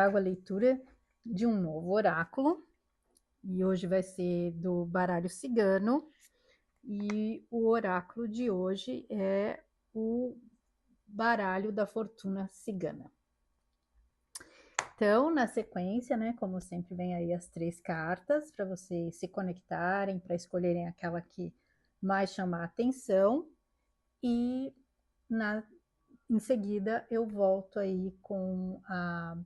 trago a leitura de um novo oráculo, e hoje vai ser do baralho cigano, e o oráculo de hoje é o baralho da fortuna cigana. Então, na sequência, né, como sempre, vem aí as 3 cartas para vocês se conectarem, para escolherem aquela que mais chamar a atenção, e em seguida eu volto aí com a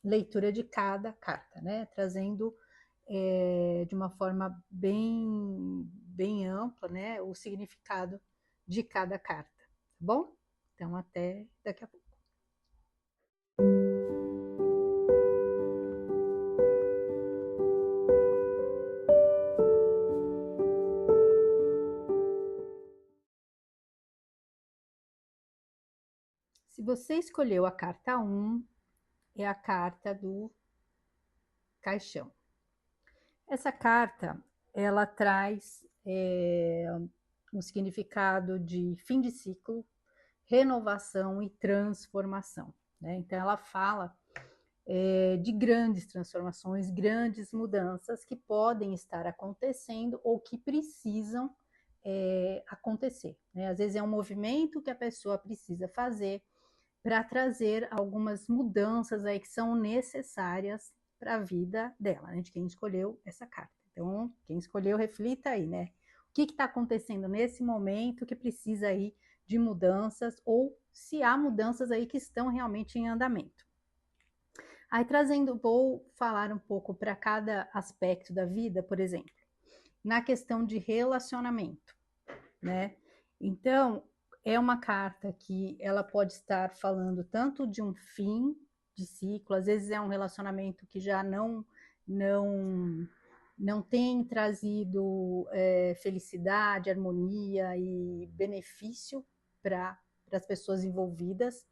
leitura de cada carta, né, trazendo de uma forma bem ampla, né, o significado de cada carta, tá bom? Então, até daqui a pouco. Se você escolheu a carta 1, é a carta do caixão. Essa carta, ela traz um significado de fim de ciclo, renovação e transformação, né? Então, ela fala de grandes transformações, grandes mudanças que podem estar acontecendo ou que precisam acontecer, né? Às vezes é um movimento que a pessoa precisa fazer para trazer algumas mudanças aí que são necessárias para a vida dela, né? De quem escolheu essa carta. Então, quem escolheu, reflita aí, né? O que está acontecendo nesse momento que precisa aí de mudanças, ou se há mudanças aí que estão realmente em andamento. Aí vou falar um pouco para cada aspecto da vida, por exemplo, na questão de relacionamento, né? Então, é uma carta que ela pode estar falando tanto de um fim de ciclo, às vezes é um relacionamento que já não tem trazido felicidade, harmonia e benefício para as pessoas envolvidas.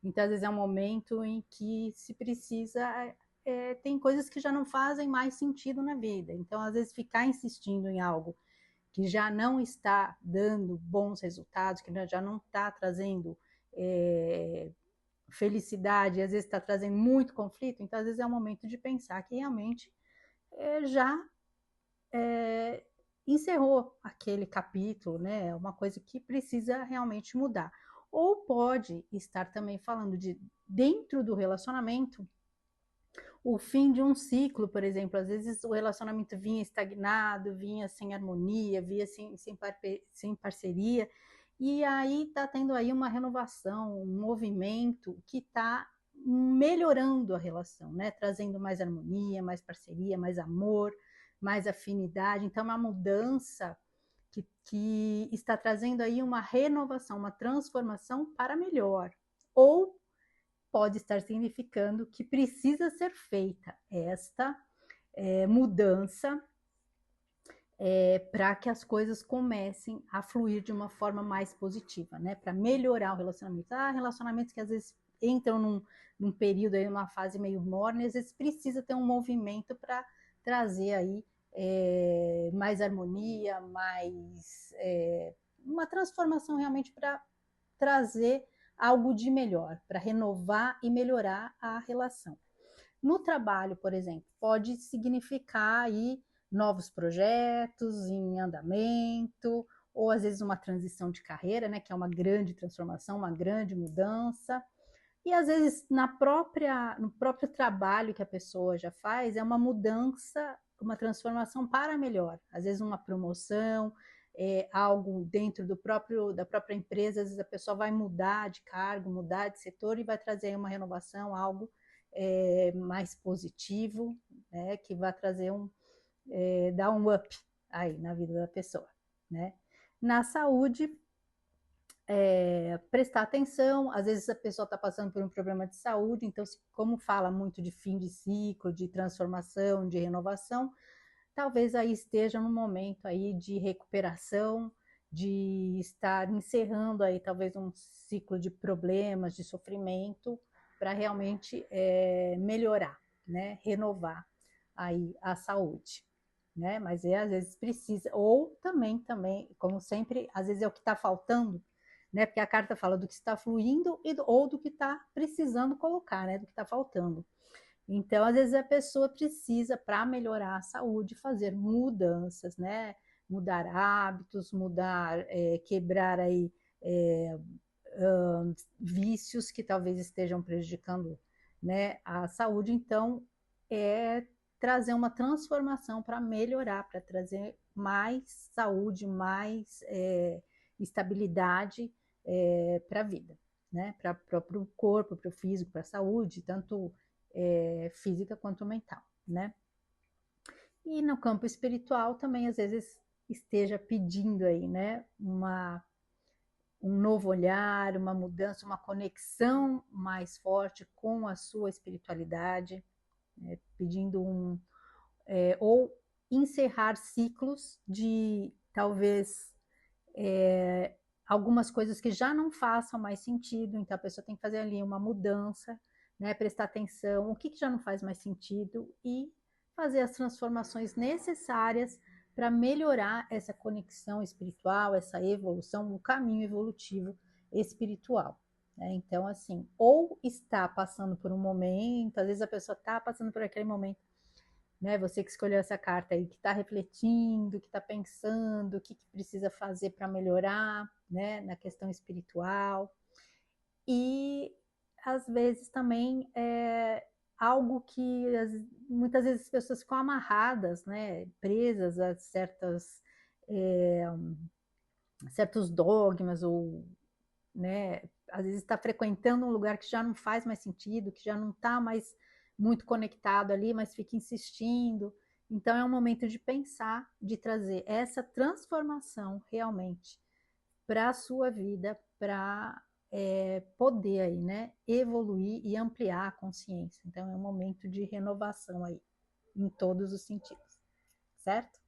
Então, às vezes é um momento em que se precisa tem coisas que já não fazem mais sentido na vida. Então, às vezes, ficar insistindo em algo que já não está dando bons resultados, que já não está trazendo felicidade, às vezes está trazendo muito conflito, então às vezes é o momento de pensar que realmente já encerrou aquele capítulo, né? Uma coisa que precisa realmente mudar. Ou pode estar também falando de dentro do relacionamento o fim de um ciclo, por exemplo. Às vezes o relacionamento vinha estagnado, vinha sem harmonia, vinha sem parceria, e aí está tendo aí uma renovação, um movimento que está melhorando a relação, né? Trazendo mais harmonia, mais parceria, mais amor, mais afinidade. Então, é uma mudança que está trazendo aí uma renovação, uma transformação para melhor. Ou pode estar significando que precisa ser feita esta mudança para que as coisas comecem a fluir de uma forma mais positiva, né? Para melhorar o relacionamento. Há relacionamentos que às vezes entram num período aí, numa fase meio morna, e às vezes precisa ter um movimento para trazer aí mais harmonia, mais uma transformação realmente para trazer algo de melhor, para renovar e melhorar a relação. No trabalho, por exemplo, pode significar aí novos projetos em andamento, ou às vezes uma transição de carreira, né, que é uma grande transformação, uma grande mudança. E às vezes no próprio trabalho que a pessoa já faz, é uma mudança, uma transformação para melhor. Às vezes uma promoção, algo dentro da própria empresa, às vezes a pessoa vai mudar de cargo, mudar de setor e vai trazer uma renovação, algo mais positivo, né, que vai trazer dar um up aí na vida da pessoa, né? Na saúde, prestar atenção, às vezes a pessoa está passando por um problema de saúde, então, como fala muito de fim de ciclo, de transformação, de renovação, talvez aí esteja num momento aí de recuperação, de estar encerrando aí talvez um ciclo de problemas, de sofrimento, para realmente melhorar, né? Renovar aí a saúde, né? Mas às vezes precisa, ou também, como sempre, às vezes é o que está faltando, né? Porque a carta fala do que está fluindo ou do que está precisando colocar, né? Do que está faltando. Então, às vezes a pessoa precisa, para melhorar a saúde, fazer mudanças, né? Mudar hábitos, quebrar aí é, vícios que talvez estejam prejudicando, né, a saúde. Então, é trazer uma transformação para melhorar, para trazer mais saúde, mais estabilidade para a vida, né? Para o corpo, para o físico, para a saúde, tanto física quanto mental, né? E no campo espiritual também, às vezes, esteja pedindo aí, né? Um novo olhar, uma mudança, uma conexão mais forte com a sua espiritualidade, pedindo ou encerrar ciclos de talvez algumas coisas que já não façam mais sentido, então a pessoa tem que fazer ali uma mudança, né, prestar atenção, o que já não faz mais sentido e fazer as transformações necessárias para melhorar essa conexão espiritual, essa evolução, o caminho evolutivo espiritual. Né? Então, assim, ou está passando por um momento, às vezes a pessoa está passando por aquele momento, né? Você que escolheu essa carta aí, que está refletindo, que está pensando, o que precisa fazer para melhorar, né? Na questão espiritual. E às vezes também algo que muitas vezes as pessoas ficam amarradas, né? Presas a certos dogmas ou, né? Às vezes está frequentando um lugar que já não faz mais sentido, que já não está mais muito conectado ali, mas fica insistindo. Então é um momento de pensar, de trazer essa transformação realmente para a sua vida, para poder aí, né, evoluir e ampliar a consciência. Então é um momento de renovação aí, em todos os sentidos, certo?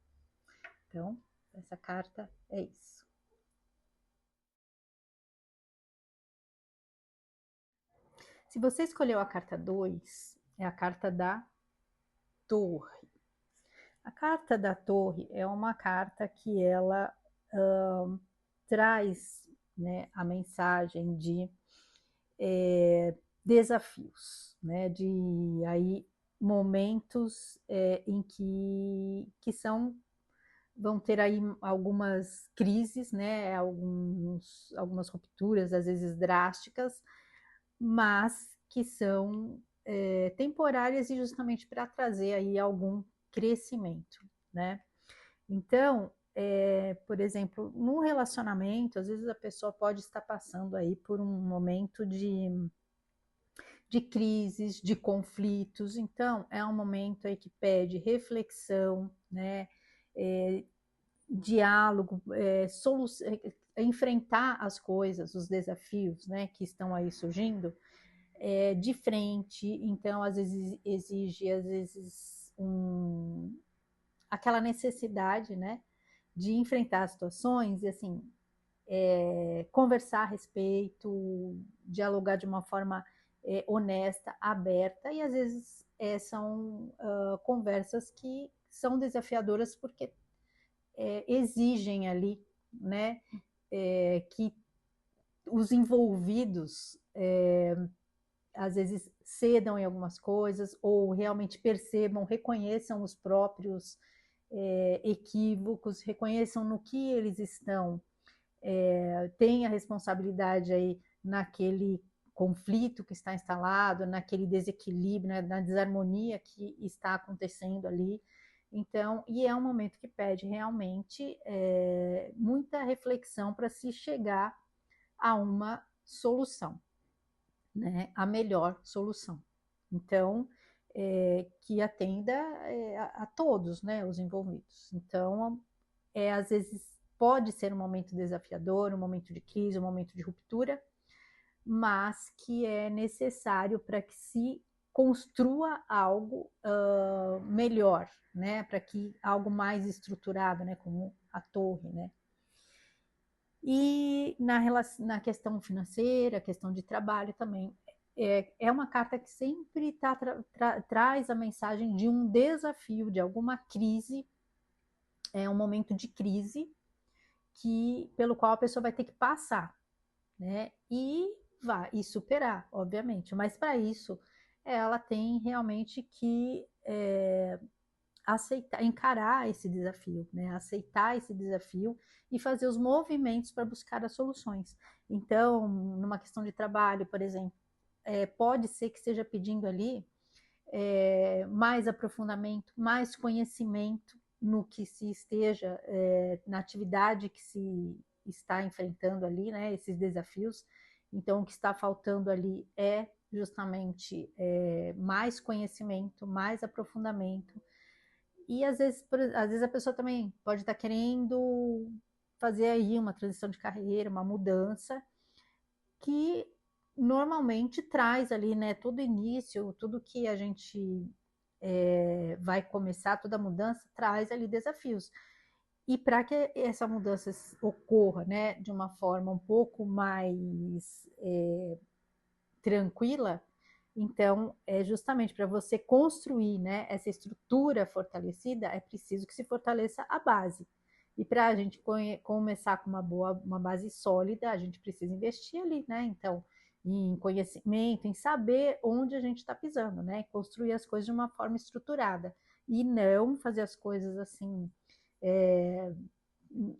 Então, essa carta é isso. Se você escolheu a carta 2, é a carta da Torre. A carta da Torre é uma carta que ela traz, né, a mensagem de desafios, né, de aí momentos em que vão ter aí algumas crises, né, algumas rupturas, às vezes drásticas, mas que são temporárias e justamente para trazer aí algum crescimento, né? Então, por exemplo, no relacionamento, às vezes a pessoa pode estar passando aí por um momento de crises, de conflitos. Então, é um momento aí que pede reflexão, né? É, diálogo, enfrentar as coisas, os desafios, né, que estão aí surgindo de frente. Então, às vezes exige, às vezes aquela necessidade, né, de enfrentar as situações e assim conversar a respeito, dialogar de uma forma honesta, aberta, e às vezes são conversas que são desafiadoras porque exigem ali, né, que os envolvidos às vezes cedam em algumas coisas ou realmente percebam, reconheçam os próprios equívocos, reconheçam no que eles estão, têm a responsabilidade aí naquele conflito que está instalado, naquele desequilíbrio, né, na desarmonia que está acontecendo ali. Então, e é um momento que pede realmente muita reflexão para se chegar a uma solução, né? A melhor solução. Então, que atenda a todos, né, os envolvidos. Então, às vezes pode ser um momento desafiador, um momento de crise, um momento de ruptura, mas que é necessário para que se construa algo melhor, né? Para que algo mais estruturado, né? Como a torre, né? E na questão financeira, questão de trabalho também, é uma carta que sempre traz a mensagem de um desafio, de alguma crise, um momento de crise pelo qual a pessoa vai ter que passar, né? E superar, obviamente. Mas para isso ela tem realmente que aceitar, encarar esse desafio, né? Aceitar esse desafio e fazer os movimentos para buscar as soluções. Então, numa questão de trabalho, por exemplo, pode ser que esteja pedindo ali mais aprofundamento, mais conhecimento no que se esteja, na atividade que se está enfrentando ali, né? Esses desafios. Então, o que está faltando ali é justamente mais conhecimento, mais aprofundamento. E às vezes a pessoa também pode estar querendo fazer aí uma transição de carreira, uma mudança, que normalmente traz ali, né, todo início, tudo que a gente vai começar, toda mudança traz ali desafios. E para que essa mudança ocorra, né, de uma forma um pouco mais tranquila, então, é justamente para você construir, né, essa estrutura fortalecida, é preciso que se fortaleça a base. E para a gente começar com uma base sólida, a gente precisa investir ali, né? Então, em conhecimento, em saber onde a gente está pisando, né? Construir as coisas de uma forma estruturada e não fazer as coisas assim é,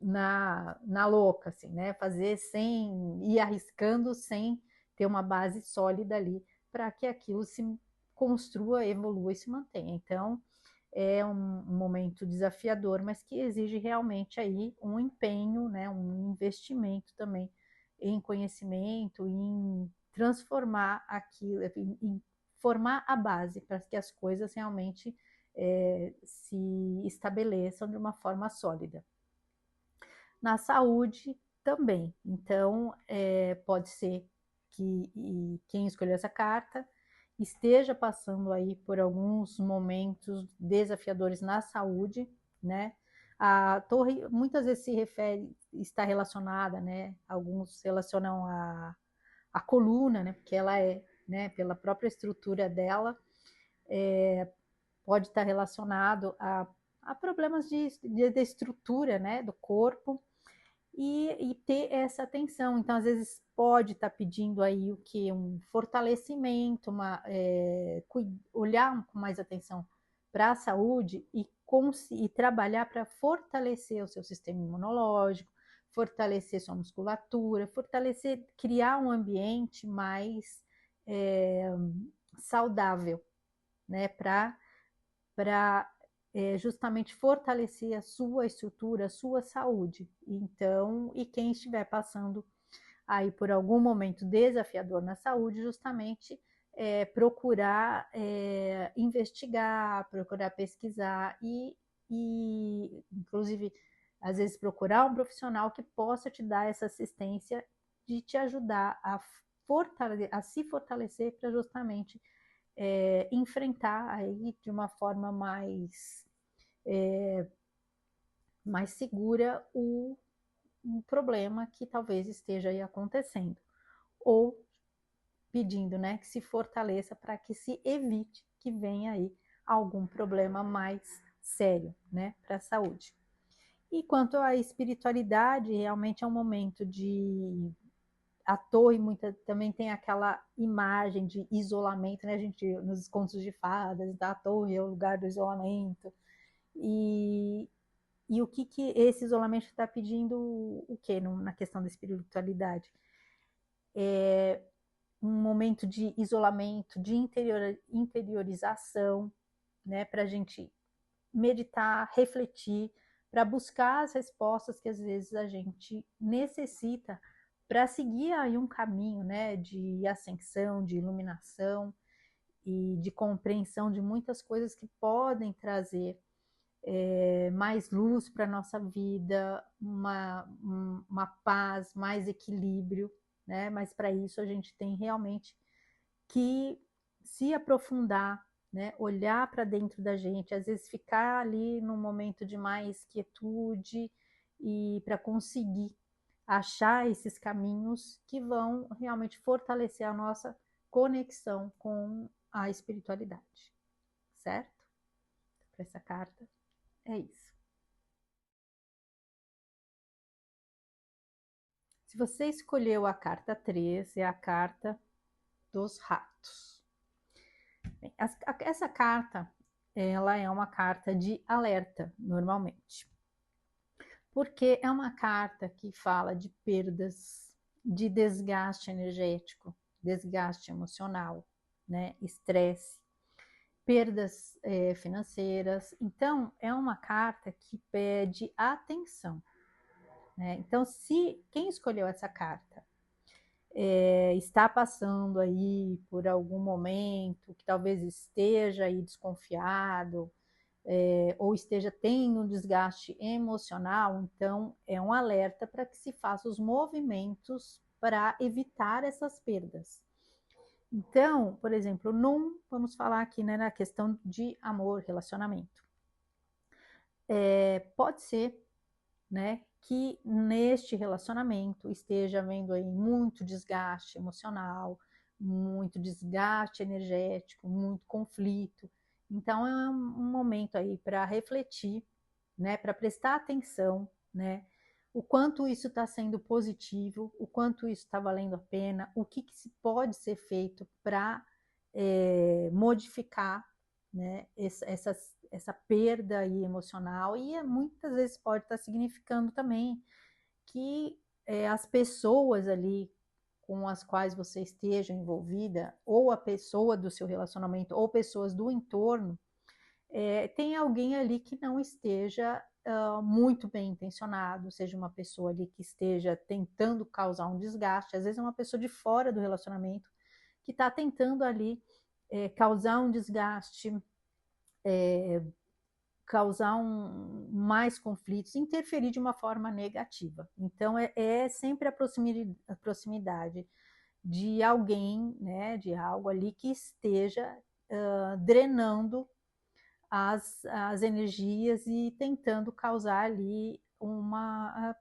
na louca, assim, né? Fazer sem ir arriscando, sem ter uma base sólida ali para que aquilo se construa, evolua e se mantenha. Então, é um momento desafiador, mas que exige realmente aí um empenho, né, um investimento também em conhecimento, em transformar aquilo, em formar a base para que as coisas realmente se estabeleçam de uma forma sólida. Na saúde também. Então, pode ser que quem escolheu essa carta esteja passando aí por alguns momentos desafiadores na saúde, né? A torre muitas vezes está relacionada, né? Alguns relacionam a coluna, né? Porque ela né? Pela própria estrutura dela, pode estar relacionado a problemas de estrutura, né? Do corpo e ter essa atenção. Então, às vezes, pode estar pedindo aí o que? Um fortalecimento, olhar com mais atenção para a saúde e trabalhar para fortalecer o seu sistema imunológico, fortalecer sua musculatura, criar um ambiente mais saudável, né? Para justamente fortalecer a sua estrutura, a sua saúde. Então, e quem estiver passando aí por algum momento desafiador na saúde, justamente procurar investigar, procurar pesquisar inclusive, às vezes procurar um profissional que possa te dar essa assistência de te ajudar a se fortalecer para justamente enfrentar aí de uma forma mais segura um problema que talvez esteja aí acontecendo. Ou pedindo, né, que se fortaleça para que se evite que venha aí algum problema mais sério, né, para a saúde. E quanto à espiritualidade, realmente é um momento de a torre também tem aquela imagem de isolamento, né? A gente nos contos de fadas, da torre é o lugar do isolamento. E, e o que esse isolamento está pedindo o quê na questão da espiritualidade? É um momento de isolamento, de interiorização, né? Para a gente meditar, refletir, para buscar as respostas que às vezes a gente necessita para seguir aí um caminho, né, de ascensão, de iluminação e de compreensão de muitas coisas que podem trazer mais luz para a nossa vida, uma paz, mais equilíbrio, né? Mas para isso a gente tem realmente que se aprofundar, né? Olhar para dentro da gente, às vezes ficar ali num momento de mais quietude e para conseguir achar esses caminhos que vão realmente fortalecer a nossa conexão com a espiritualidade, certo? Para essa carta é isso. Se você escolheu a carta 3, é a carta dos ratos. Essa carta, ela é uma carta de alerta, normalmente, porque é uma carta que fala de perdas, de desgaste energético, desgaste emocional, né? Estresse, perdas financeiras. Então, é uma carta que pede atenção, né? Então, se quem escolheu essa carta está passando aí por algum momento que talvez esteja aí desconfiado, ou esteja tendo um desgaste emocional, então é um alerta para que se faça os movimentos para evitar essas perdas. Então, por exemplo, vamos falar aqui, né, na questão de amor, relacionamento. Pode ser, né, que neste relacionamento esteja havendo aí muito desgaste emocional, muito desgaste energético, muito conflito. Então é um momento aí para refletir, né, para prestar atenção, né, o quanto isso está sendo positivo, o quanto isso está valendo a pena, o que se pode ser feito para modificar, né, essa perda aí emocional, e muitas vezes pode estar significando também que as pessoas ali com as quais você esteja envolvida, ou a pessoa do seu relacionamento, ou pessoas do entorno, tem alguém ali que não esteja muito bem intencionado, seja uma pessoa ali que esteja tentando causar um desgaste, às vezes é uma pessoa de fora do relacionamento que está tentando ali causar um desgaste, causar mais conflitos, interferir de uma forma negativa. Então é sempre a proximidade de alguém, né, de algo ali que esteja drenando as energias e tentando causar ali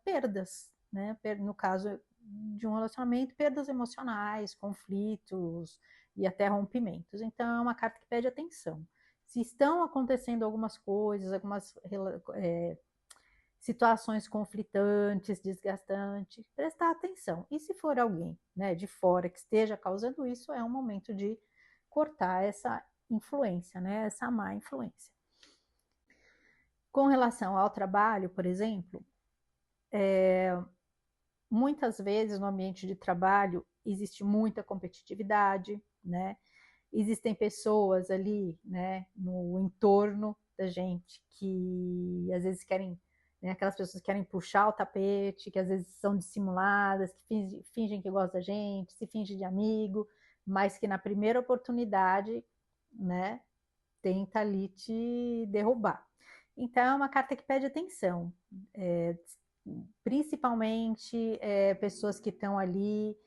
perdas, né? No caso de um relacionamento, perdas emocionais, conflitos e até rompimentos. Então é uma carta que pede atenção. Se estão acontecendo algumas coisas, algumas situações conflitantes, desgastantes, prestar atenção. E se for alguém, né, de fora que esteja causando isso, é um momento de cortar essa influência, né, essa má influência. Com relação ao trabalho, por exemplo, muitas vezes no ambiente de trabalho existe muita competitividade, né? Existem pessoas ali, né, no entorno da gente que às vezes querem, né, aquelas pessoas que querem puxar o tapete, que às vezes são dissimuladas, que fingem que gostam da gente, se fingem de amigo, mas que na primeira oportunidade, né, tenta ali te derrubar. Então é uma carta que pede atenção, principalmente pessoas que estão ali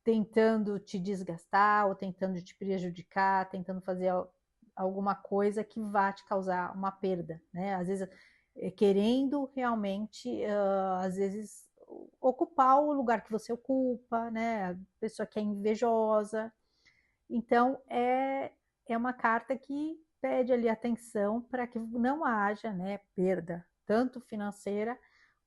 tentando te desgastar ou tentando te prejudicar, tentando fazer alguma coisa que vá te causar uma perda, né? Às vezes querendo realmente, às vezes ocupar o lugar que você ocupa, né? A pessoa que é invejosa. Então é uma carta que pede ali atenção para que não haja, né, perda, tanto financeira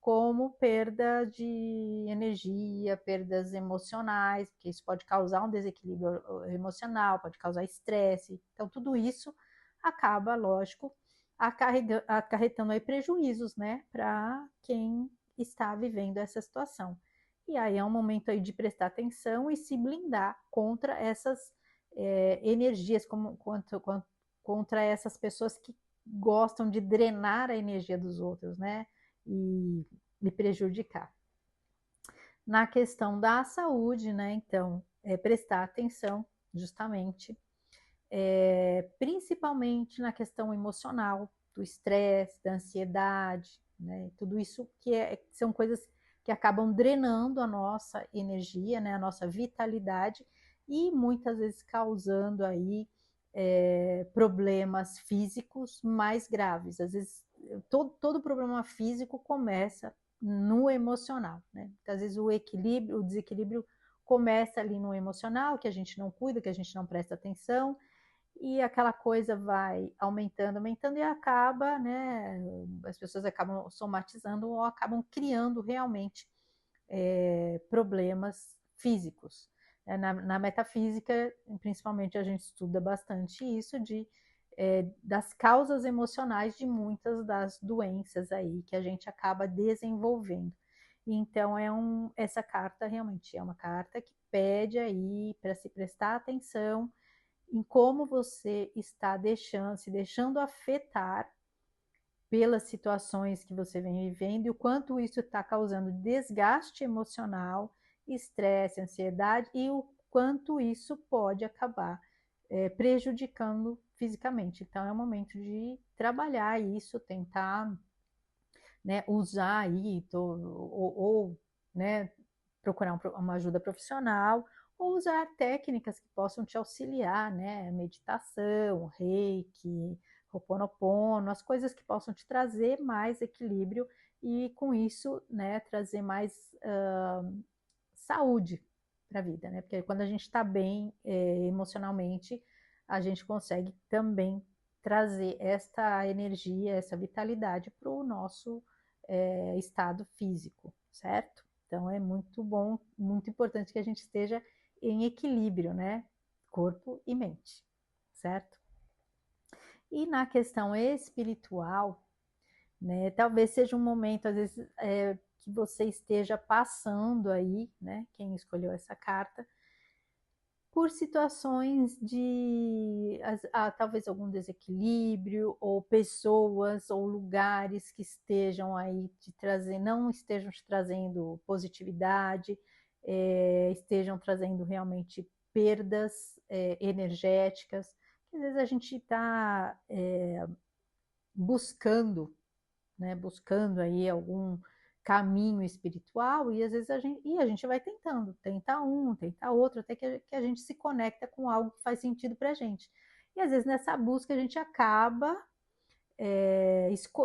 como perda de energia, perdas emocionais, porque isso pode causar um desequilíbrio emocional, pode causar estresse. Então, tudo isso acaba, lógico, acarretando aí prejuízos, né, para quem está vivendo essa situação. E aí é um momento aí de prestar atenção e se blindar contra essas energias, contra essas pessoas que gostam de drenar a energia dos outros, né? E prejudicar. Na questão da saúde, né? Então, prestar atenção, justamente, principalmente na questão emocional, do estresse, da ansiedade, né? Tudo isso são coisas que acabam drenando a nossa energia, né? A nossa vitalidade e muitas vezes causando aí problemas físicos mais graves. Às vezes, todo problema físico começa no emocional, né? Às vezes o desequilíbrio começa ali no emocional, que a gente não cuida, que a gente não presta atenção, e aquela coisa vai aumentando, aumentando e acaba, né? As pessoas acabam somatizando ou acabam criando realmente problemas físicos. Na metafísica, principalmente, a gente estuda bastante isso das causas emocionais de muitas das doenças aí que a gente acaba desenvolvendo. Então, essa carta realmente é uma carta que pede aí para se prestar atenção em como você está se deixando afetar pelas situações que você vem vivendo e o quanto isso está causando desgaste emocional, estresse, ansiedade e o quanto isso pode acabar prejudicando fisicamente. Então é o momento de trabalhar isso, tentar, né, usar aí ou né, procurar uma ajuda profissional ou usar técnicas que possam te auxiliar, né? Meditação, reiki, Ho'oponopono, as coisas que possam te trazer mais equilíbrio e com isso, né, trazer mais saúde para a vida, né? Porque quando a gente está bem emocionalmente, a gente consegue também trazer esta energia, essa vitalidade para o nosso estado físico, certo? Então é muito bom, muito importante que a gente esteja em equilíbrio, né? Corpo e mente, certo? E na questão espiritual, né? Talvez seja um momento, às vezes, que você esteja passando aí, né? Quem escolheu essa carta, por situações talvez algum desequilíbrio, ou pessoas ou lugares que estejam aí não estejam te trazendo positividade, estejam trazendo realmente perdas energéticas, que às vezes a gente está buscando, né, buscando aí algum caminho espiritual e às vezes a gente vai tentando, tenta outro, até que a gente se conecta com algo que faz sentido para a gente. E às vezes nessa busca a gente acaba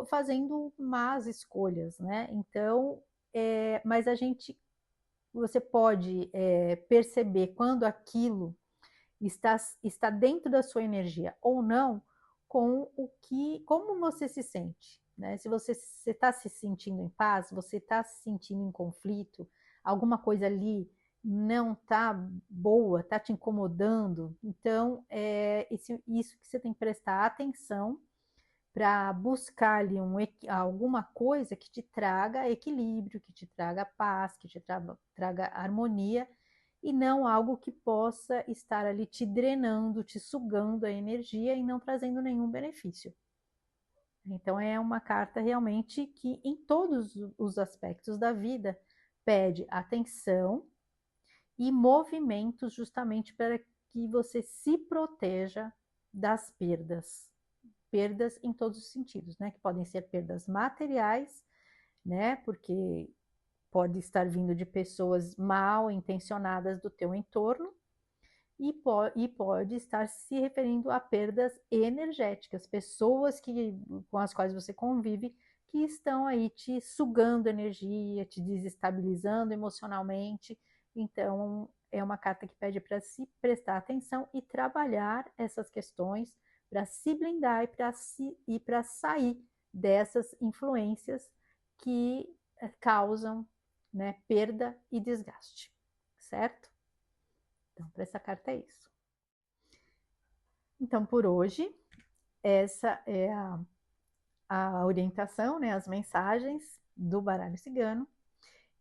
fazendo más escolhas, né? Então, mas você pode perceber quando aquilo está dentro da sua energia ou não, como você se sente, né? Se você está se sentindo em paz, você está se sentindo em conflito, alguma coisa ali não está boa, está te incomodando, então isso que você tem que prestar atenção para buscar ali alguma coisa que te traga equilíbrio, que te traga paz, que te traga harmonia e não algo que possa estar ali te drenando, te sugando a energia e não trazendo nenhum benefício. Então é uma carta realmente que em todos os aspectos da vida pede atenção e movimentos justamente para que você se proteja das perdas em todos os sentidos, né? Que podem ser perdas materiais, né? Porque pode estar vindo de pessoas mal intencionadas do teu entorno e pode estar se referindo a perdas energéticas, pessoas com as quais você convive que estão aí te sugando energia, te desestabilizando emocionalmente. Então, é uma carta que pede para se prestar atenção e trabalhar essas questões para se blindar e para sair dessas influências que causam, né, perda e desgaste, certo? Então, para essa carta é isso. Então, por hoje, essa é a orientação, né, as mensagens do baralho cigano.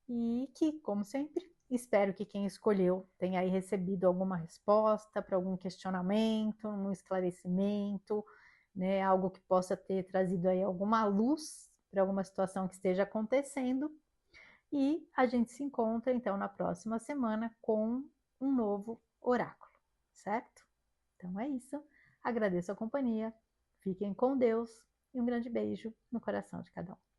E que, como sempre, espero que quem escolheu tenha aí recebido alguma resposta para algum questionamento, um esclarecimento, né, algo que possa ter trazido aí alguma luz para alguma situação que esteja acontecendo. E a gente se encontra, então, na próxima semana com um novo oráculo, certo? Então é isso. Agradeço a companhia. Fiquem com Deus e um grande beijo no coração de cada um.